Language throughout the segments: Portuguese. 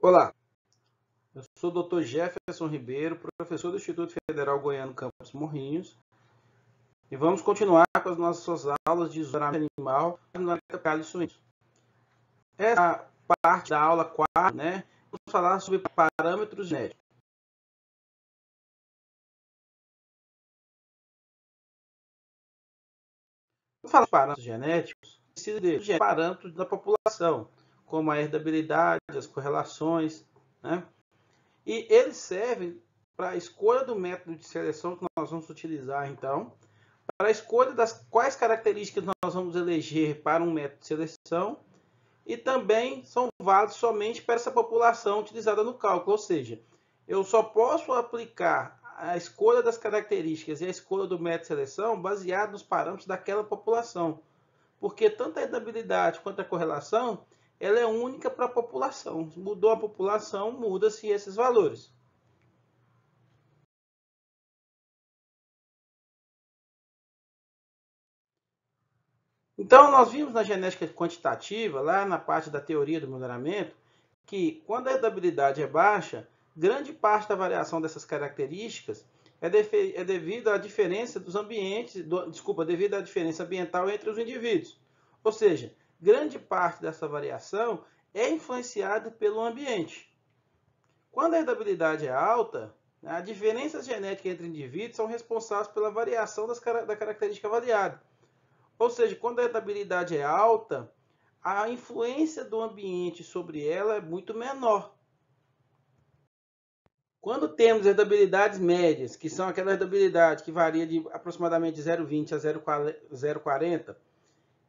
Olá, eu sou o Dr. Jefferson Ribeiro, professor do Instituto Federal Goiano Campus Morrinhos, e vamos continuar com as nossas aulas de isolamento animal no Cálice Suínos. Essa parte da aula 4, vamos falar sobre parâmetros genéticos. Vamos falar de parâmetros genéticos, precisa de parâmetros da população, como a herdabilidade, as correlações, E eles servem para a escolha do método de seleção que nós vamos utilizar, então, para a escolha das quais características nós vamos eleger para um método de seleção, e também são válidos somente para essa população utilizada no cálculo, ou seja, eu só posso aplicar a escolha das características e a escolha do método de seleção baseado nos parâmetros daquela população, porque tanto a herdabilidade quanto a correlação ela é única para a população. Mudou a população, muda-se esses valores. Então, nós vimos na genética quantitativa, lá na parte da teoria do melhoramento, que quando a herdabilidade é baixa, grande parte da variação dessas características é devido à diferença dos ambientes, devido à diferença ambiental entre os indivíduos. Ou seja, grande parte dessa variação é influenciada pelo ambiente. Quando a herdabilidade é alta, a diferença genética entre indivíduos são responsáveis pela variação da característica variada. Ou seja, quando a herdabilidade é alta, a influência do ambiente sobre ela é muito menor. Quando temos herdabilidades médias, que são aquela herdabilidade que varia de aproximadamente 0,20 a 0,40,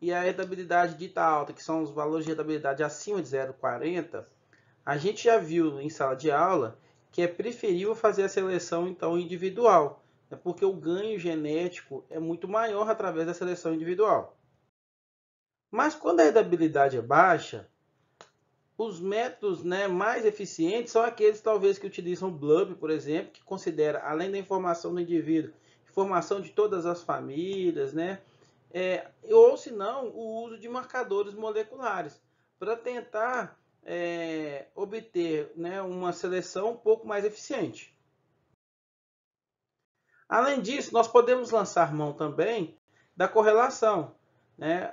e a herdabilidade dita alta, que são os valores de herdabilidade acima de 0,40, a gente já viu em sala de aula que é preferível fazer a seleção então individual, porque o ganho genético é muito maior através da seleção individual. Mas quando a herdabilidade é baixa, os métodos mais eficientes são aqueles talvez que utilizam o BLUB, por exemplo, que considera, além da informação do indivíduo, informação de todas as famílias, ou se não, o uso de marcadores moleculares, para tentar obter uma seleção um pouco mais eficiente. Além disso, nós podemos lançar mão também da correlação.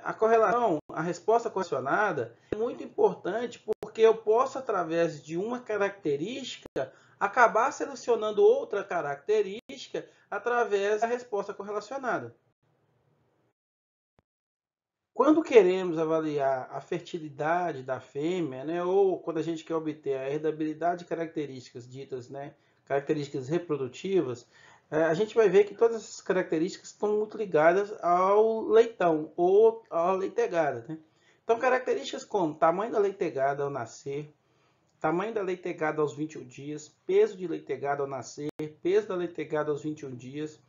A correlação, a resposta correlacionada, é muito importante porque eu posso, através de uma característica, acabar selecionando outra característica através da resposta correlacionada. Quando queremos avaliar a fertilidade da fêmea, ou quando a gente quer obter a herdabilidade de características ditas, características reprodutivas, a gente vai ver que todas essas características estão muito ligadas ao leitão ou à leitegada. Então, características como tamanho da leitegada ao nascer, tamanho da leitegada aos 21 dias, peso de leitegada ao nascer, peso da leitegada aos 21 dias,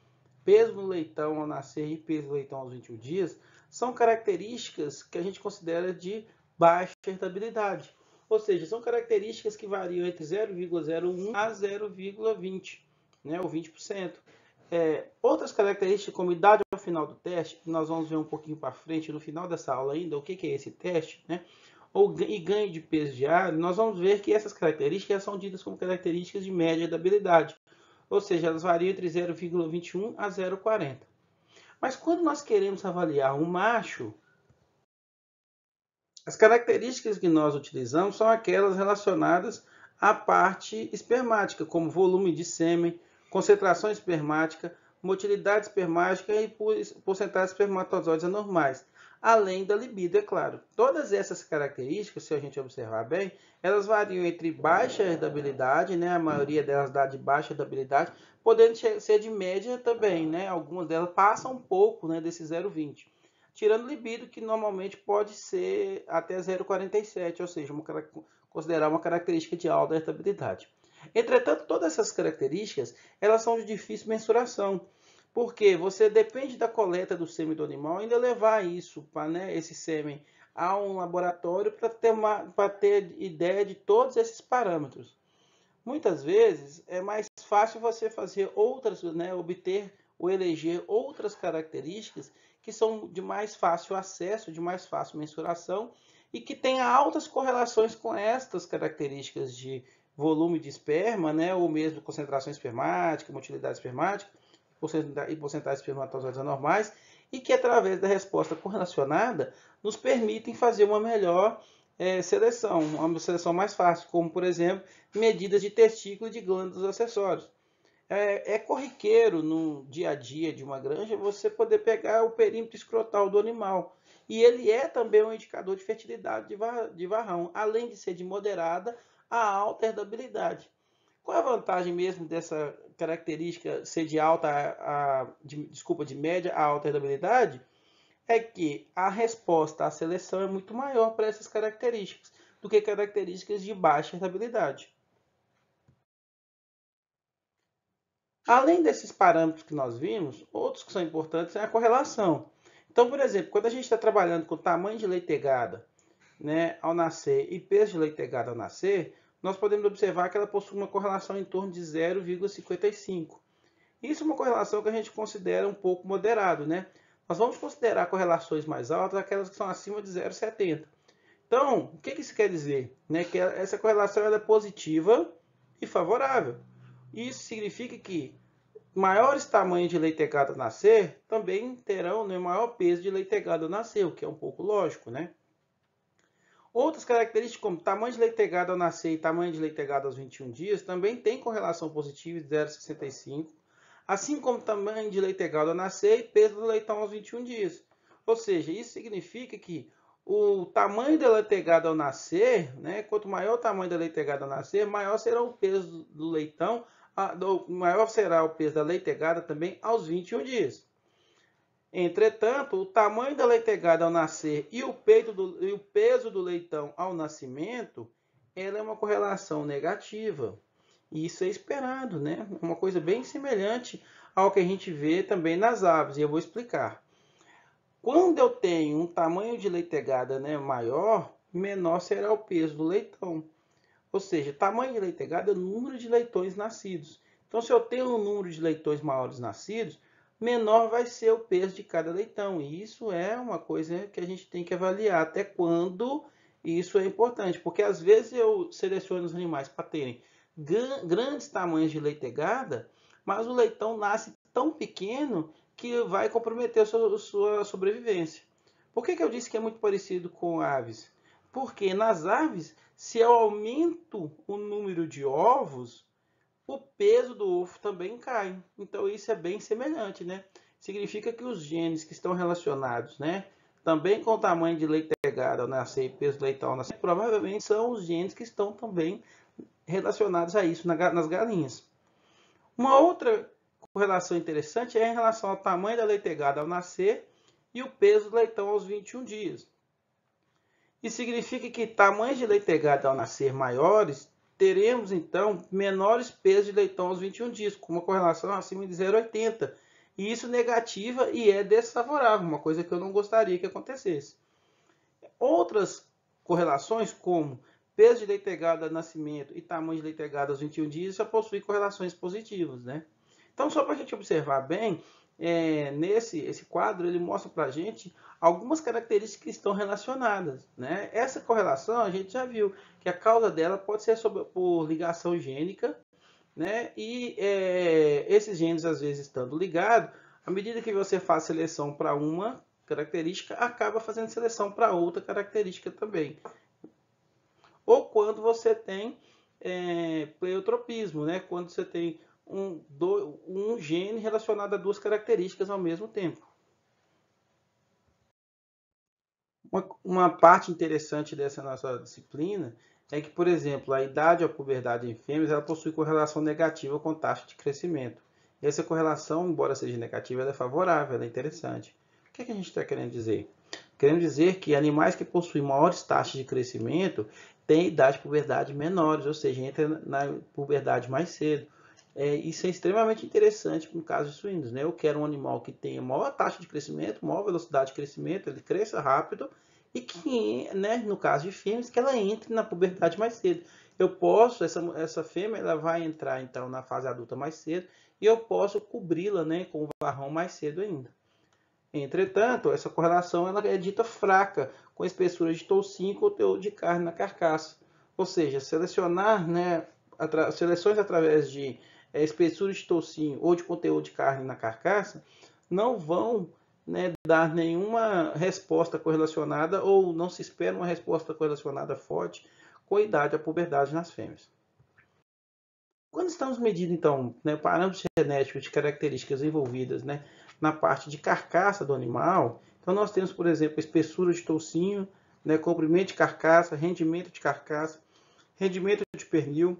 peso do leitão ao nascer e peso do leitão aos 21 dias, são características que a gente considera de baixa herdabilidade. Ou seja, são características que variam entre 0,01 a 0,20, ou 20%. Outras características, como idade ao final do teste, que nós vamos ver um pouquinho para frente, no final dessa aula ainda, o que é esse teste, e ganho de peso diário, nós vamos ver que essas características são ditas como características de média herdabilidade. Ou seja, elas variam entre 0,21 a 0,40. Mas quando nós queremos avaliar um macho, as características que nós utilizamos são aquelas relacionadas à parte espermática, como volume de sêmen, concentração espermática, motilidade espermática e porcentagem de espermatozoides anormais, além da libido, é claro. Todas essas características, se a gente observar bem, elas variam entre baixa herdabilidade, a maioria delas dá de baixa herdabilidade, podendo ser de média também, algumas delas passam um pouco desse 0,20. Tirando libido, que normalmente pode ser até 0,47, ou seja, considerar uma característica de alta herdabilidade. Entretanto, todas essas características elas são de difícil mensuração, porque você depende da coleta do sêmen do animal ainda levar isso, esse sêmen, a um laboratório para ter ideia de todos esses parâmetros. Muitas vezes é mais fácil você fazer outras, obter ou eleger outras características que são de mais fácil acesso, de mais fácil mensuração e que tenha altas correlações com estas características de volume de esperma, né, ou mesmo concentração espermática, motilidade espermática e porcentagem de espermatozoides anormais, e que através da resposta correlacionada nos permitem fazer uma melhor seleção, uma seleção mais fácil, como por exemplo medidas de testículo e de glândulos acessórios. É corriqueiro no dia a dia de uma granja você poder pegar o perímetro escrotal do animal. E ele é também um indicador de fertilidade de varrão, além de ser de moderada a alta herdabilidade. Qual é a vantagem mesmo dessa característica ser de de média a alta herdabilidade? É que a resposta à seleção é muito maior para essas características do que características de baixa herdabilidade. Além desses parâmetros que nós vimos, outros que são importantes é a correlação. Então, por exemplo, quando a gente está trabalhando com tamanho de leitegada, né, ao nascer e peso de leitegada ao nascer, nós podemos observar que ela possui uma correlação em torno de 0,55. Isso é uma correlação que a gente considera um pouco moderado, né? Nós vamos considerar correlações mais altas aquelas que são acima de 0,70. Então, o que isso quer dizer? Né? Que essa correlação ela é positiva e favorável. Isso significa que maiores tamanhos de leitegado ao nascer também terão, né, maior peso de leitegado ao nascer, o que é um pouco lógico, né? Outras características como tamanho de leitegado ao nascer e tamanho de leitegado aos 21 dias também tem correlação positiva de 0,65, assim como tamanho de leitegado ao nascer e peso do leitão aos 21 dias. Ou seja, isso significa que o tamanho da leitegada ao nascer, né, quanto maior o tamanho da leitegada ao nascer, maior será o peso do leitão, maior será o peso da leitegada também aos 21 dias. Entretanto, o tamanho da leitegada ao nascer e o peso do leitão ao nascimento, ela é uma correlação negativa. E isso é esperado, né? Uma coisa bem semelhante ao que a gente vê também nas aves, e eu vou explicar. Quando eu tenho um tamanho de leitegada, né, maior, menor será o peso do leitão. Ou seja, tamanho de leitegada é o número de leitões nascidos. Então, se eu tenho um número de leitões maiores nascidos, menor vai ser o peso de cada leitão. E isso é uma coisa que a gente tem que avaliar até quando isso é importante. Porque às vezes eu seleciono os animais para terem grandes tamanhos de leitegada, mas o leitão nasce tão pequeno que vai comprometer a sua sobrevivência. Por que eu disse que é muito parecido com aves? Porque nas aves, se eu aumento o número de ovos, o peso do ovo também cai. Então isso é bem semelhante, né? Significa que os genes que estão relacionados, né, também com o tamanho de leitegada ao nascer e peso do leitão ao nascer, provavelmente são os genes que estão também relacionados a isso nas galinhas. Uma outra correlação interessante é em relação ao tamanho da leitegada ao nascer e o peso do leitão aos 21 dias. Isso significa que tamanhos de leitegada ao nascer maiores, teremos então menores pesos de leitão aos 21 dias, com uma correlação acima de 0,80. E isso negativa e é desfavorável, uma coisa que eu não gostaria que acontecesse. Outras correlações, como peso de leitegada ao nascimento e tamanho de leitegada aos 21 dias, já possuem correlações positivas, né? Então, só para a gente observar bem, esse quadro ele mostra para a gente algumas características que estão relacionadas, né? Essa correlação a gente já viu que a causa dela pode ser por ligação gênica, né? E esses genes às vezes estando ligados, à medida que você faz seleção para uma característica, acaba fazendo seleção para outra característica também. Ou quando você tem pleiotropismo, né? Quando você tem um gene relacionado a duas características ao mesmo tempo. Uma parte interessante dessa nossa disciplina é que, por exemplo, a idade ou a puberdade em fêmeas ela possui correlação negativa com taxa de crescimento. E essa correlação, embora seja negativa, ela é favorável, ela é interessante. O que a gente está querendo dizer? Querendo dizer que animais que possuem maiores taxas de crescimento têm idade de puberdade menores, ou seja, entram na puberdade mais cedo. Isso é extremamente interessante no caso de suínos, né? Eu quero um animal que tenha maior taxa de crescimento, maior velocidade de crescimento, ele cresça rápido e que, né, no caso de fêmeas, que ela entre na puberdade mais cedo. Eu posso, essa fêmea, ela vai entrar então na fase adulta mais cedo e eu posso cobri-la, né, com o varrão mais cedo ainda. Entretanto, essa correlação ela é dita fraca com espessura de toucinho e conteúdo de carne na carcaça. Ou seja, selecionar, né, seleções através de espessura de toucinho ou de conteúdo de carne na carcaça não vão, né, dar nenhuma resposta correlacionada ou não se espera uma resposta correlacionada forte com a idade, a puberdade nas fêmeas. Quando estamos medindo, então, né, parâmetros genéticos de características envolvidas, né, na parte de carcaça do animal, então nós temos, por exemplo, espessura de toucinho, né, comprimento de carcaça, rendimento de carcaça, rendimento de pernil,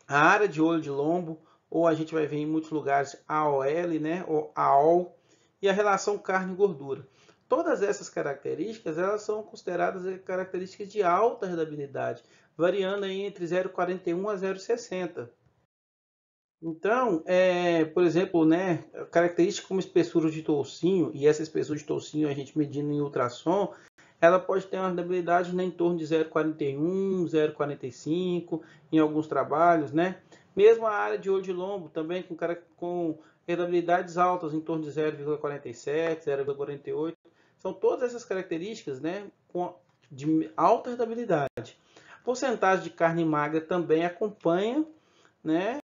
a área de olho de lombo, ou a gente vai ver em muitos lugares AOL, né, ou AOL, e a relação carne-gordura. Todas essas características elas são consideradas características de alta herdabilidade, variando aí entre 0,41 a 0,60. Então, por exemplo, né, característica como espessura de toucinho, e essa espessura de toucinho a gente medindo em ultrassom, ela pode ter uma herdabilidade, né, em torno de 0,41, 0,45 em alguns trabalhos, né? Mesmo a área de olho de lombo também com herdabilidades altas, em torno de 0,47, 0,48. São todas essas características, né, de alta herdabilidade. A porcentagem de carne magra também acompanha, né,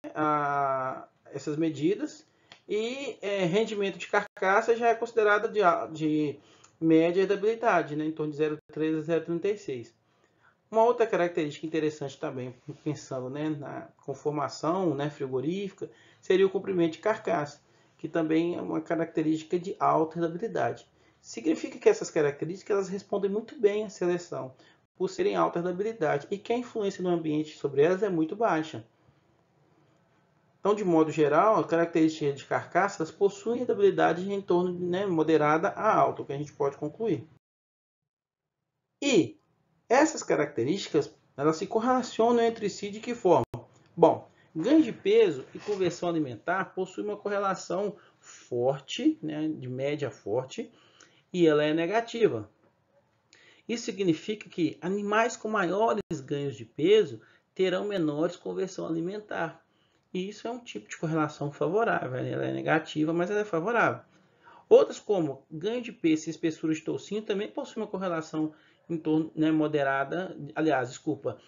essas medidas, e rendimento de carcaça já é considerado de média herdabilidade, né, em torno de 0,3 a 0,36. Uma outra característica interessante também, pensando, né, na conformação, né, frigorífica, seria o comprimento de carcaça, que também é uma característica de alta herdabilidade. Significa que essas características elas respondem muito bem à seleção, por serem alta herdabilidade, e que a influência no ambiente sobre elas é muito baixa. Então, de modo geral, as características de carcaças possuem herdabilidade em torno de, né, moderada a alta, o que a gente pode concluir. E essas características elas se correlacionam entre si de que forma? Bom, ganho de peso e conversão alimentar possuem uma correlação forte, né, de média forte, e ela é negativa. Isso significa que animais com maiores ganhos de peso terão menores conversão alimentar. E isso é um tipo de correlação favorável. Ela é negativa, mas ela é favorável. Outras, como ganho de peso e espessura de toucinho, também possuem uma correlação em torno, né, moderada, aliás, desculpa,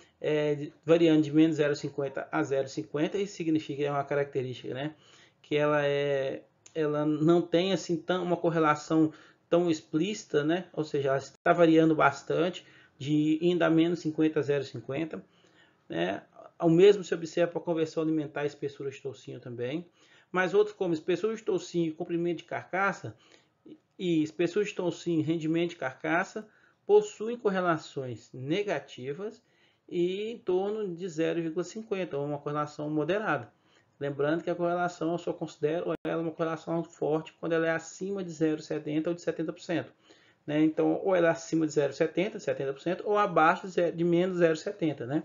variando de menos 0,50 a 0,50. Isso significa que é uma característica, né, que ela não tem assim uma correlação tão explícita, né, ou seja, ela está variando bastante, de ainda menos 50 a 0,50. Né? Ao mesmo se observa para a conversão alimentar e espessura de toucinho também. Mas outros como espessura de toucinho e comprimento de carcaça e espessura de toucinho e rendimento de carcaça possuem correlações negativas e em torno de 0,50, ou uma correlação moderada. Lembrando que a correlação eu só considero ela uma correlação forte quando ela é acima de 0,70 ou de 70%. Né? Então, ou ela é acima de 0,70, 70%, ou abaixo de menos 0,70, né?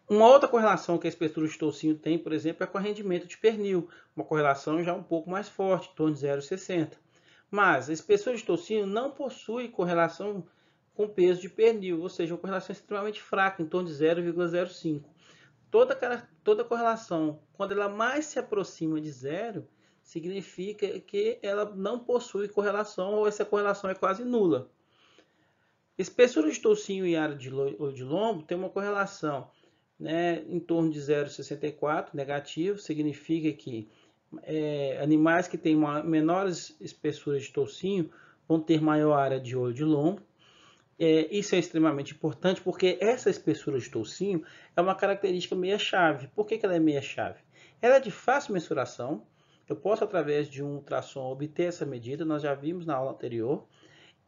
Uma outra correlação que a espessura de toucinho tem, por exemplo, é com o rendimento de pernil, uma correlação já um pouco mais forte, em torno de 0,60. Mas a espessura de toucinho não possui correlação com peso de pernil, ou seja, uma correlação extremamente fraca, em torno de 0,05. Toda correlação, quando ela mais se aproxima de zero, significa que ela não possui correlação ou essa correlação é quase nula. Espessura de toucinho e área de lombo tem uma correlação, né, em torno de 0,64, negativo, significa que animais que têm menores espessuras de toucinho vão ter maior área de olho de lombo. Isso é extremamente importante porque essa espessura de toucinho é uma característica meia-chave. Por que ela é meia-chave? Ela é de fácil mensuração, eu posso através de um ultrassom obter essa medida, nós já vimos na aula anterior,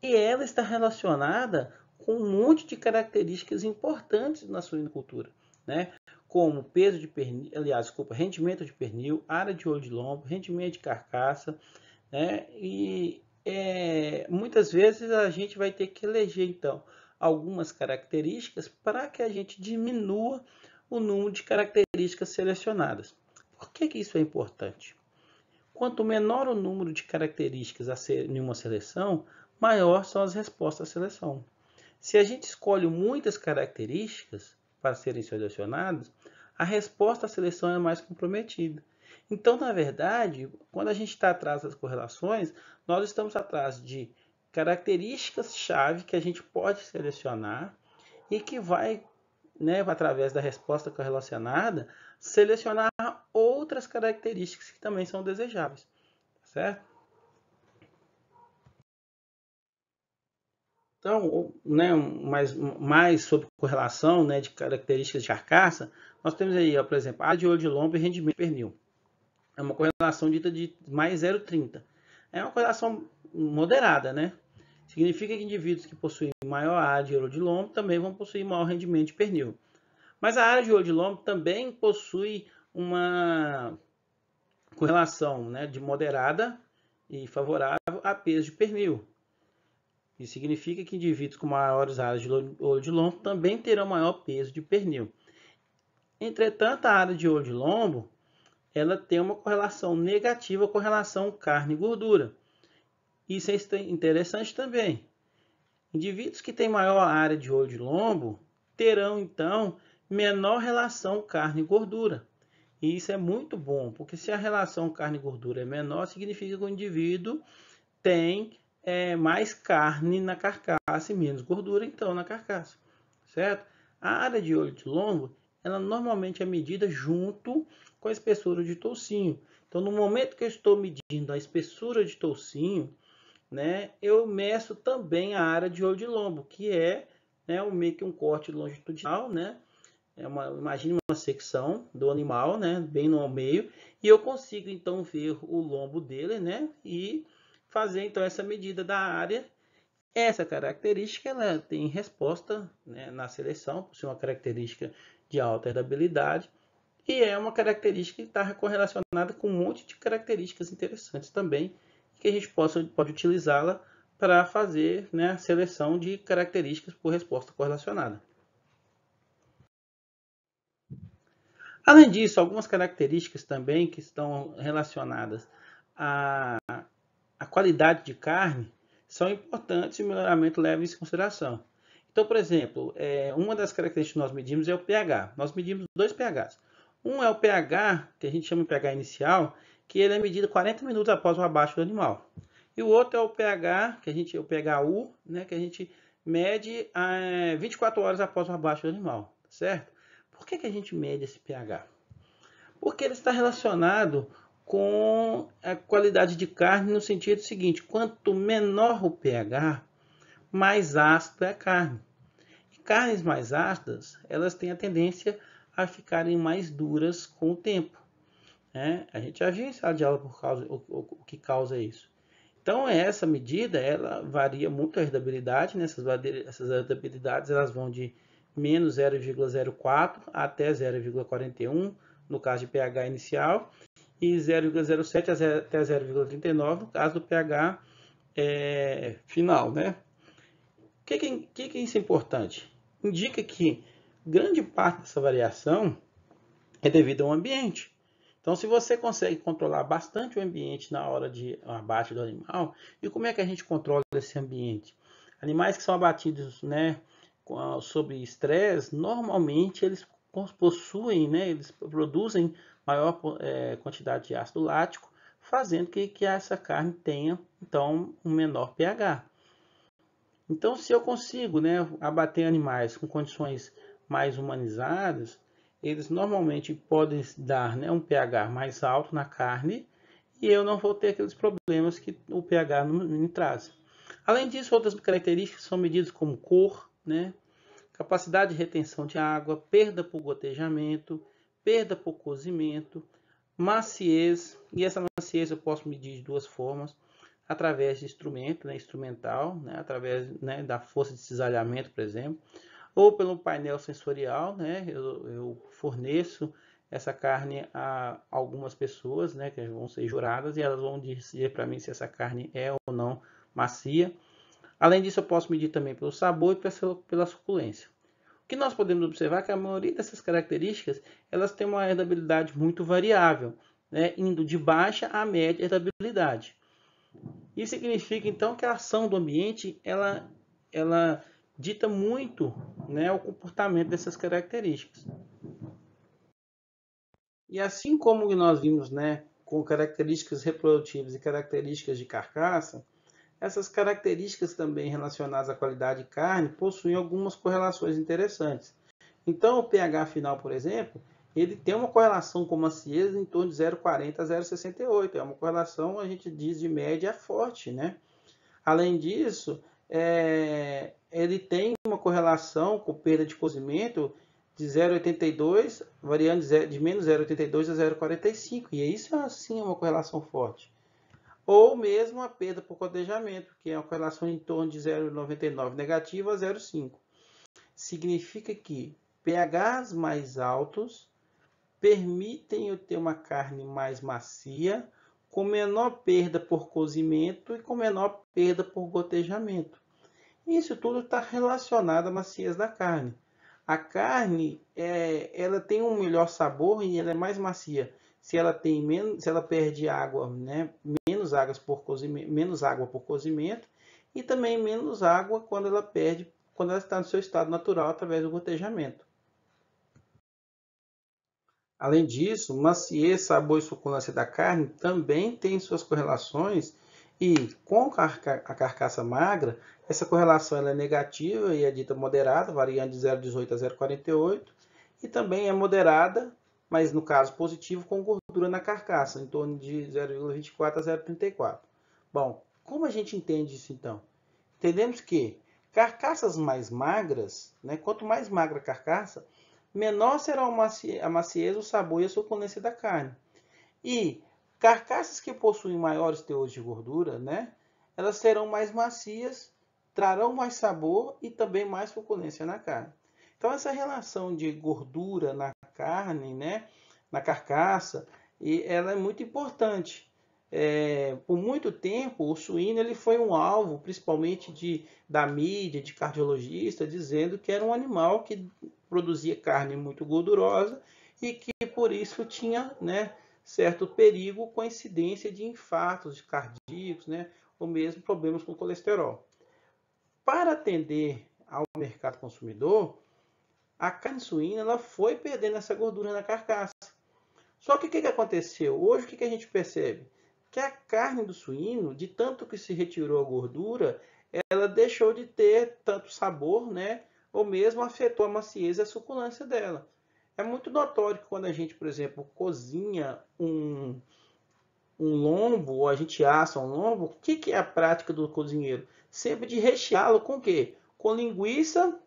e ela está relacionada com um monte de características importantes na suinocultura, né? Como peso de pernil, aliás, desculpa, rendimento de pernil, área de olho de lombo, rendimento de carcaça, né? E muitas vezes a gente vai ter que eleger, então, algumas características para que a gente diminua o número de características selecionadas. Por que isso é importante? Quanto menor o número de características a ser em uma seleção, maior são as respostas à seleção. Se a gente escolhe muitas características para serem selecionadas, a resposta à seleção é mais comprometida. Então, na verdade, quando a gente está atrás das correlações, nós estamos atrás de características-chave que a gente pode selecionar e que vai, né, através da resposta correlacionada, selecionar outras características que também são desejáveis, certo? Então, né, mais sobre correlação, né, de características de carcaça, nós temos aí, ó, por exemplo, área de olho de lombo e rendimento de pernil. É uma correlação dita de mais 0,30. É uma correlação moderada, né? Significa que indivíduos que possuem maior área de olho de lombo também vão possuir maior rendimento de pernil. Mas a área de olho de lombo também possui uma correlação, né, de moderada e favorável a peso de pernil. Isso significa que indivíduos com maiores áreas de olho de lombo também terão maior peso de pernil. Entretanto, a área de olho de lombo ela tem uma correlação negativa com relação carne e gordura. Isso é interessante também. Indivíduos que têm maior área de olho de lombo terão, então, menor relação carne e gordura. E isso é muito bom, porque se a relação carne e gordura é menor, significa que o indivíduo tem mais carne na carcaça e menos gordura, então, na carcaça, certo? A área de olho de lombo, ela normalmente é medida junto com a espessura de toucinho. Então, no momento que eu estou medindo a espessura de toucinho, né, eu meço também a área de olho de lombo, que é, né, meio que um corte longitudinal, né? Imagine uma secção do animal, né, bem no meio, e eu consigo então ver o lombo dele, né, e fazer então essa medida da área. Essa característica ela tem resposta, né, na seleção, por ser uma característica de alta herdabilidade, e é uma característica que está correlacionada com um monte de características interessantes também, que a gente pode utilizá-la para fazer, né, a seleção de características por resposta correlacionada. Além disso, algumas características também que estão relacionadas à, à qualidade de carne são importantes e o melhoramento leva isso em consideração. Então, por exemplo, uma das características que nós medimos é o pH. Nós medimos dois pHs. Um é o pH, que a gente chama de pH inicial, que ele é medido 40 minutos após o abate do animal. E o outro é o pH, o pHu, né, que a gente mede 24 horas após o abate do animal, certo? Por que a gente mede esse pH? Porque ele está relacionado com a qualidade de carne no sentido seguinte: quanto menor o pH, mais ácida é a carne. E carnes mais ácidas, elas têm a tendência a ficarem mais duras com o tempo, né? A gente já viu em sala de aula o que causa isso. Então, essa medida, ela varia muito a herdabilidade, né? Essas herdabilidades elas vão de menos 0,04 até 0,41, no caso de pH inicial, e 0,07 até 0,39 no caso do pH final, né? O que é isso importante? Indica que grande parte dessa variação é devido ao ambiente. Então, se você consegue controlar bastante o ambiente na hora de abate do animal, e como é que a gente controla esse ambiente? Animais que são abatidos, né, sob estresse, normalmente eles possuem, né, eles produzem maior quantidade de ácido lático, fazendo que essa carne tenha, então, um menor pH. Então, se eu consigo, né, abater animais com condições mais humanizadas, eles normalmente podem dar, né, um pH mais alto na carne e eu não vou ter aqueles problemas que o pH me traz. Além disso, outras características são medidas como cor, né, capacidade de retenção de água, perda por gotejamento, perda por cozimento, maciez, e essa maciez eu posso medir de duas formas: através de instrumento, né, instrumental, né, através, né, da força de cisalhamento, por exemplo, ou pelo painel sensorial, né, eu forneço essa carne a algumas pessoas, né, que vão ser juradas, e elas vão dizer para mim se essa carne é ou não macia. Além disso, eu posso medir também pelo sabor e pela suculência. O que nós podemos observar é que a maioria dessas características elas têm uma herdabilidade muito variável, né, indo de baixa a média herdabilidade. Isso significa então que a ação do ambiente ela dita muito, né, o comportamento dessas características. E assim como nós vimos, né, com características reprodutivas e características de carcaça, essas características também relacionadas à qualidade de carne possuem algumas correlações interessantes. Então, o pH final, por exemplo, ele tem uma correlação com maciez em torno de 0,40 a 0,68. É uma correlação, a gente diz, de média forte, né? Além disso, ele tem uma correlação com perda de cozimento de 0,82, variando de menos 0,82 a 0,45. E isso, assim, é uma correlação forte. Ou mesmo a perda por cotejamento, que é uma correlação em torno de 0,99 negativo a 0,5. Significa que pHs mais altos permitem eu ter uma carne mais macia, com menor perda por cozimento e com menor perda por gotejamento. Isso tudo está relacionado à maciez da carne. A carne, ela tem um melhor sabor e ela é mais macia. Se ela tem menos, se ela perde água, né, menos água por cozimento e também menos água quando ela está no seu estado natural através do gotejamento. Além disso, maciez, sabor e suculência da carne também tem suas correlações e com a carcaça magra, essa correlação ela é negativa e é dita moderada, variando de 0,18 a 0,48, e também é moderada, mas no caso positivo, com gordura na carcaça, em torno de 0,24 a 0,34. Bom, como a gente entende isso então? Entendemos que carcaças mais magras, né, quanto mais magra a carcaça, menor será a maciez, o sabor e a suculência da carne. E carcaças que possuem maiores teores de gordura, né, elas serão mais macias, trarão mais sabor e também mais suculência na carne. Então essa relação de gordura na carne, né, na carcaça, ela é muito importante. Por muito tempo, o suíno ele foi um alvo, principalmente da mídia, de cardiologista, dizendo que era um animal que produzia carne muito gordurosa e que por isso tinha, né, certo perigo com a incidência de infartos cardíacos, né, ou mesmo problemas com colesterol. Para atender ao mercado consumidor, a carne suína ela foi perdendo essa gordura na carcaça. Só que o que aconteceu? Hoje o que a gente percebe? Que a carne do suíno, de tanto que se retirou a gordura, ela deixou de ter tanto sabor, né? Ou mesmo afetou a maciez e a suculência dela. É muito notório que quando a gente, por exemplo, cozinha um lombo, ou a gente assa um lombo, o que é a prática do cozinheiro? Sempre de recheá-lo com o quê? Com linguiça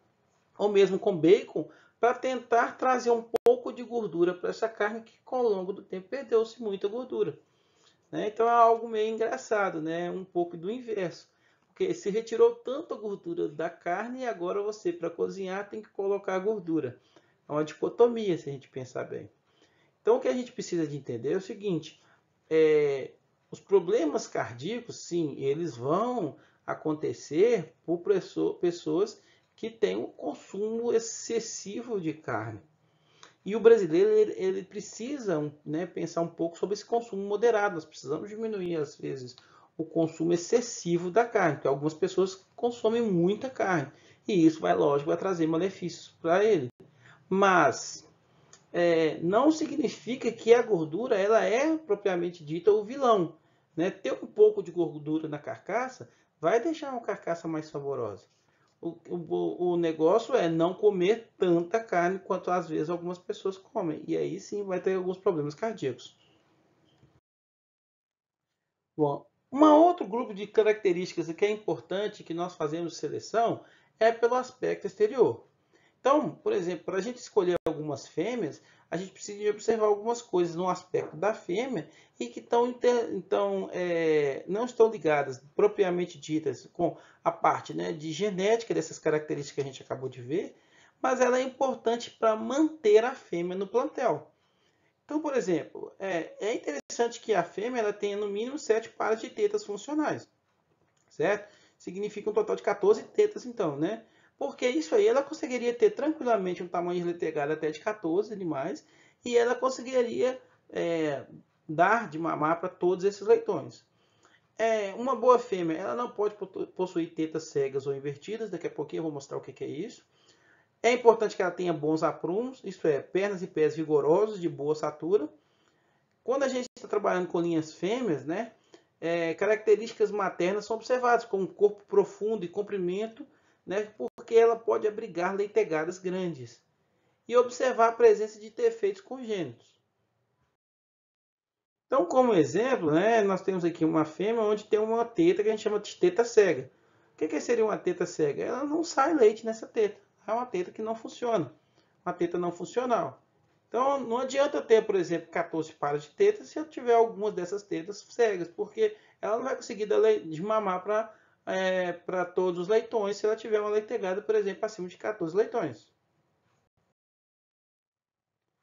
ou mesmo com bacon, para tentar trazer um pouco de gordura para essa carne que, ao longo do tempo, perdeu-se muita gordura. Né? Então é algo meio engraçado, né? Um pouco do inverso. Porque se retirou tanta gordura da carne e agora você, para cozinhar, tem que colocar a gordura. É uma dicotomia, se a gente pensar bem. Então o que a gente precisa de entender é o seguinte: os problemas cardíacos, sim, eles vão acontecer por pessoas que têm um consumo excessivo de carne. E o brasileiro ele precisa, né, pensar um pouco sobre esse consumo moderado. Nós precisamos diminuir, às vezes, o consumo excessivo da carne, porque algumas pessoas consomem muita carne. E isso vai, lógico, vai trazer malefícios para ele. Mas não significa que a gordura ela é propriamente dita o vilão. Né? Ter um pouco de gordura na carcaça vai deixar uma carcaça mais saborosa. O negócio é não comer tanta carne quanto às vezes algumas pessoas comem. E aí sim vai ter alguns problemas cardíacos. Bom, um outro grupo de características que é importante que nós fazemos seleção é pelo aspecto exterior. Então, por exemplo, para a gente escolher algumas fêmeas, a gente precisa de observar algumas coisas no aspecto da fêmea e que não estão ligadas, propriamente ditas, com a parte, né, de genética dessas características que a gente acabou de ver, mas ela é importante para manter a fêmea no plantel. Então, por exemplo, é interessante que a fêmea ela tenha no mínimo 7 pares de tetas funcionais, certo? Significa um total de 14 tetas, então, né? Porque isso aí ela conseguiria ter tranquilamente um tamanho de letegada até de 14 animais e ela conseguiria dar de mamar para todos esses leitões. Uma boa fêmea, ela não pode possuir tetas cegas ou invertidas, daqui a pouquinho eu vou mostrar o que é isso. É importante que ela tenha bons aprumos, isto é, pernas e pés vigorosos, de boa ossatura. Quando a gente está trabalhando com linhas fêmeas, né, características maternas são observadas, como corpo profundo e comprimento, né, porque ela pode abrigar leitegadas grandes. E observar a presença de defeitos congênitos. Então, como exemplo, né, nós temos aqui uma fêmea onde tem uma teta que a gente chama de teta cega. O que seria uma teta cega? Ela não sai leite nessa teta. É uma teta que não funciona. Uma teta não funcional. Então, não adianta eu ter, por exemplo, 14 pares de tetas se eu tiver algumas dessas tetas cegas, porque ela não vai conseguir dar de mamar para todos os leitões se ela tiver uma leitegada, por exemplo, acima de 14 leitões.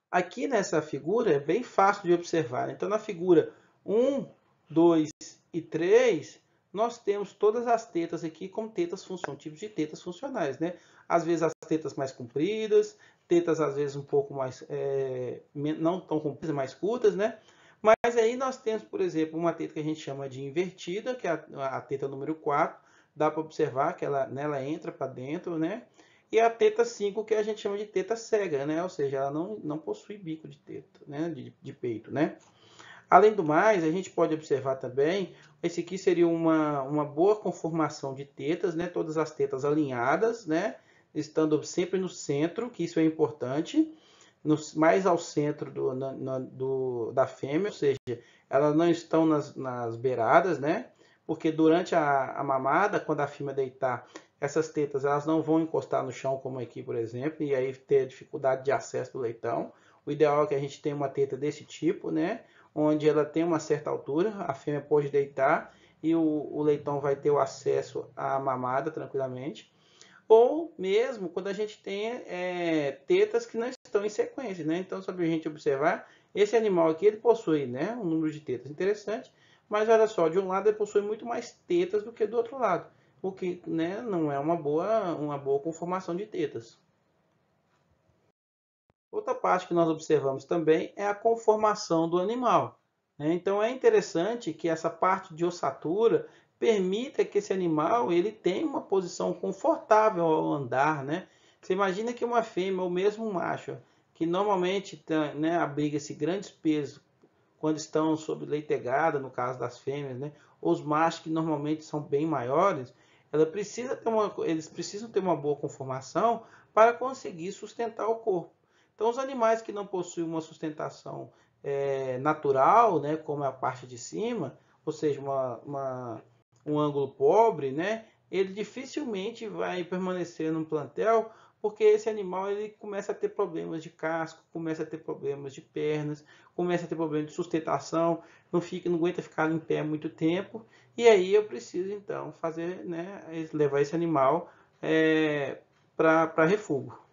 Aqui nessa figura é bem fácil de observar. Então, na figura 1, 2 e 3, nós temos todas as tetas aqui como tetas funcionais, tipos de tetas funcionais, né? Às vezes as tetas mais compridas, tetas às vezes um pouco mais, não tão compridas, mais curtas, né? Mas aí nós temos, por exemplo, uma teta que a gente chama de invertida, que é a teta número 4. Dá para observar que ela entra para dentro, né? E a teta 5, que a gente chama de teta cega, né? Ou seja, ela não possui bico de teta, né? de peito, né? Além do mais, a gente pode observar também, esse aqui seria uma boa conformação de tetas, né? Todas as tetas alinhadas, né? Estando sempre no centro, que isso é importante, mais ao centro da fêmea, ou seja, elas não estão nas beiradas, né? Porque durante a mamada, quando a fêmea deitar, essas tetas elas não vão encostar no chão, como aqui, por exemplo, e aí ter dificuldade de acesso do leitão. O ideal é que a gente tenha uma teta desse tipo, né? Onde ela tem uma certa altura, a fêmea pode deitar e o leitão vai ter o acesso à mamada tranquilamente. Ou mesmo quando a gente tem tetas que não estão em sequência, né? Então, só para a gente observar, esse animal aqui ele possui, né, um número de tetas interessante, mas olha só, de um lado ele possui muito mais tetas do que do outro lado, o que, né, não é uma boa conformação de tetas. Outra parte que nós observamos também é a conformação do animal, né? Então é interessante que essa parte de ossatura permita que esse animal ele tenha uma posição confortável ao andar, né? Você imagina que uma fêmea ou mesmo um macho, que normalmente né, abriga-se grandes pesos quando estão sob leitegada, no caso das fêmeas, né? Os machos que normalmente são bem maiores, eles precisam ter uma boa conformação para conseguir sustentar o corpo. Então, os animais que não possuem uma sustentação natural, né, como é a parte de cima, ou seja, um ângulo pobre, né, ele dificilmente vai permanecer num plantel, porque esse animal ele começa a ter problemas de casco, começa a ter problemas de pernas, começa a ter problemas de sustentação, não aguenta ficar em pé muito tempo, e aí eu preciso então fazer, né, levar esse animal para refúgio.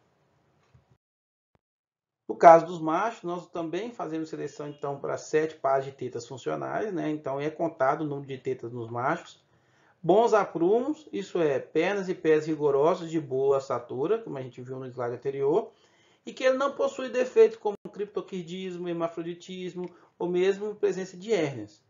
No caso dos machos, nós também fazemos seleção então para 7 pares de tetas funcionais, né? Então é contado o número de tetas nos machos. Bons aprumos, isso é, pernas e pés vigorosos de boa estatura, como a gente viu no slide anterior, e que ele não possui defeitos como criptoquidismo, hermafroditismo ou mesmo presença de hérnias.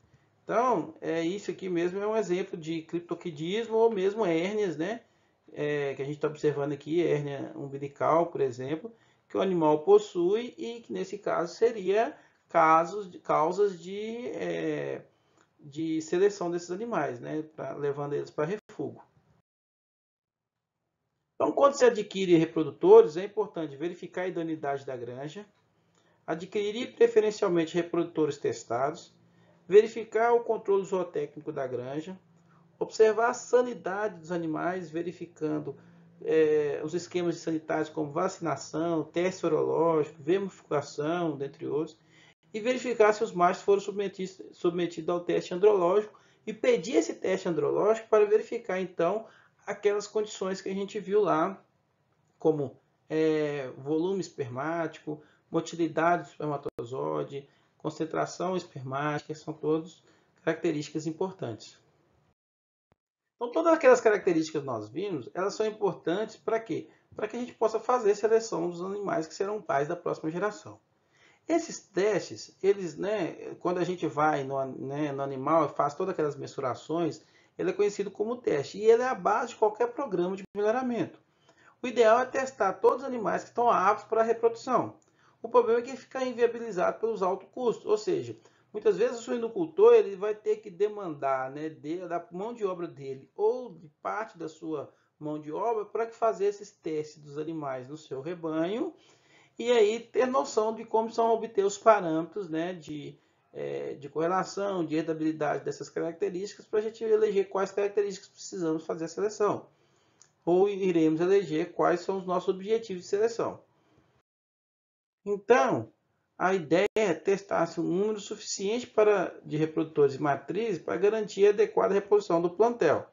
Então, isso aqui mesmo é um exemplo de criptoquidismo ou mesmo hérnias, né? Que a gente está observando aqui, hérnia umbilical, por exemplo, que o animal possui e que nesse caso seria causas de seleção desses animais, né? Levando eles para refúgio. Então, quando se adquire reprodutores, é importante verificar a idoneidade da granja, adquirir preferencialmente reprodutores testados, verificar o controle zootécnico da granja, observar a sanidade dos animais, verificando os esquemas sanitários como vacinação, teste sorológico, vermifugação, dentre outros, e verificar se os machos foram submetidos ao teste andrológico e pedir esse teste andrológico para verificar, então, aquelas condições que a gente viu lá, como volume espermático, motilidade do espermatozoide, concentração espermática, são todas características importantes. Então, todas aquelas características que nós vimos, elas são importantes para quê? Para que a gente possa fazer seleção dos animais que serão pais da próxima geração. Esses testes, eles, né, quando a gente vai no animal e faz todas aquelas mensurações, ele é conhecido como teste. E ele é a base de qualquer programa de melhoramento. O ideal é testar todos os animais que estão aptos para a reprodução. O problema é que fica inviabilizado pelos altos custos, ou seja, muitas vezes o suinocultor ele vai ter que demandar, né, da mão de obra dele ou de parte da sua mão de obra para fazer esses testes dos animais no seu rebanho e aí ter noção de como são obter os parâmetros, né, de correlação, de herdabilidade dessas características para a gente eleger quais características precisamos fazer a seleção. Ou iremos eleger quais são os nossos objetivos de seleção. Então, a ideia é testar um número suficiente de reprodutores de matrizes para garantir a adequada reprodução do plantel.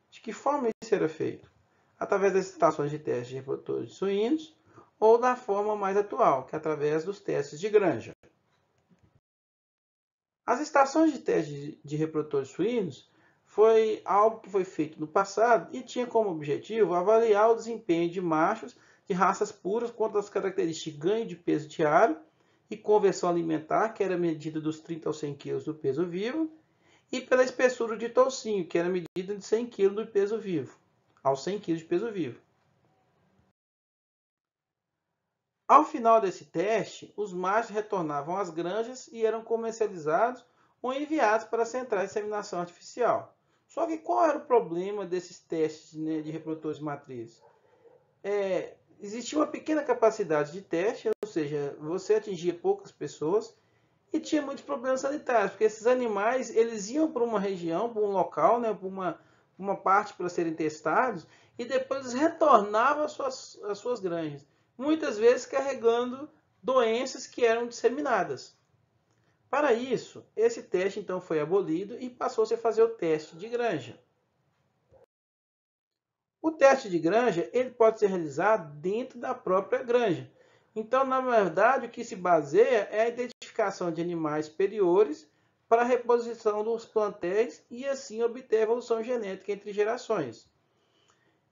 De que forma isso será feito? Através das estações de teste de reprodutores de suínos ou da forma mais atual, que é através dos testes de granja. As estações de teste de reprodutores suínos foi algo que foi feito no passado e tinha como objetivo avaliar o desempenho de machos de raças puras quanto às características de ganho de peso diário e conversão alimentar, que era medida dos 30 aos 100 kg do peso vivo, e pela espessura de toucinho, que era medida de 100 kg do peso vivo, aos 100 kg de peso vivo. Ao final desse teste, os machos retornavam às granjas e eram comercializados ou enviados para as centrais de inseminação artificial. Só que qual era o problema desses testes, né, de reprodutores de matrizes? Existia uma pequena capacidade de teste, ou seja, você atingia poucas pessoas e tinha muitos problemas sanitários, porque esses animais eles iam para uma região, para um local, né, para uma parte para serem testados e depois eles retornavam às suas granjas, muitas vezes carregando doenças que eram disseminadas. Para isso, esse teste então foi abolido e passou-se a fazer o teste de granja. O teste de granja ele pode ser realizado dentro da própria granja. Então, na verdade, o que se baseia é a identificação de animais superiores para a reposição dos plantéis e assim obter evolução genética entre gerações.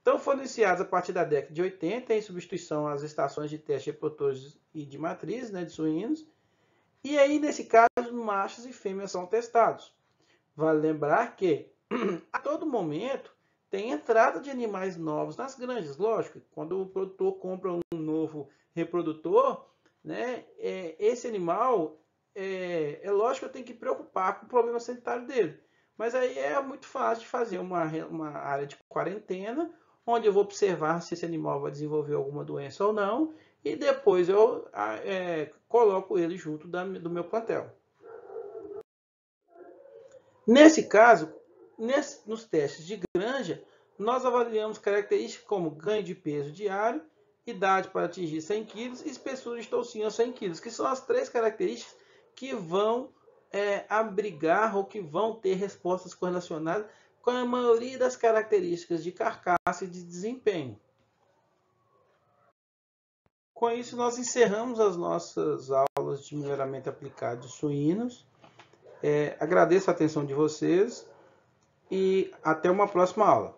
Então, foram iniciados a partir da década de 80, em substituição às estações de teste de reprodutores e de matrizes, né, de suínos. E aí, nesse caso, machos e fêmeas são testados. Vale lembrar que, a todo momento, tem entrada de animais novos nas granjas. Lógico, quando o produtor compra um novo reprodutor, né, esse animal, lógico que eu tenho que preocupar com o problema sanitário dele. Mas aí é muito fácil de fazer uma área de quarentena, onde eu vou observar se esse animal vai desenvolver alguma doença ou não, e depois eu coloco ele junto do meu plantel. Nesse caso, nos testes de granja, nós avaliamos características como ganho de peso diário, idade para atingir 100 kg e espessura de toucinho a 100 kg, que são as três características que vão abrigar ou que vão ter respostas correlacionadas com a maioria das características de carcaça e de desempenho. Com isso, nós encerramos as nossas aulas de melhoramento aplicado de suínos. Agradeço a atenção de vocês e até uma próxima aula.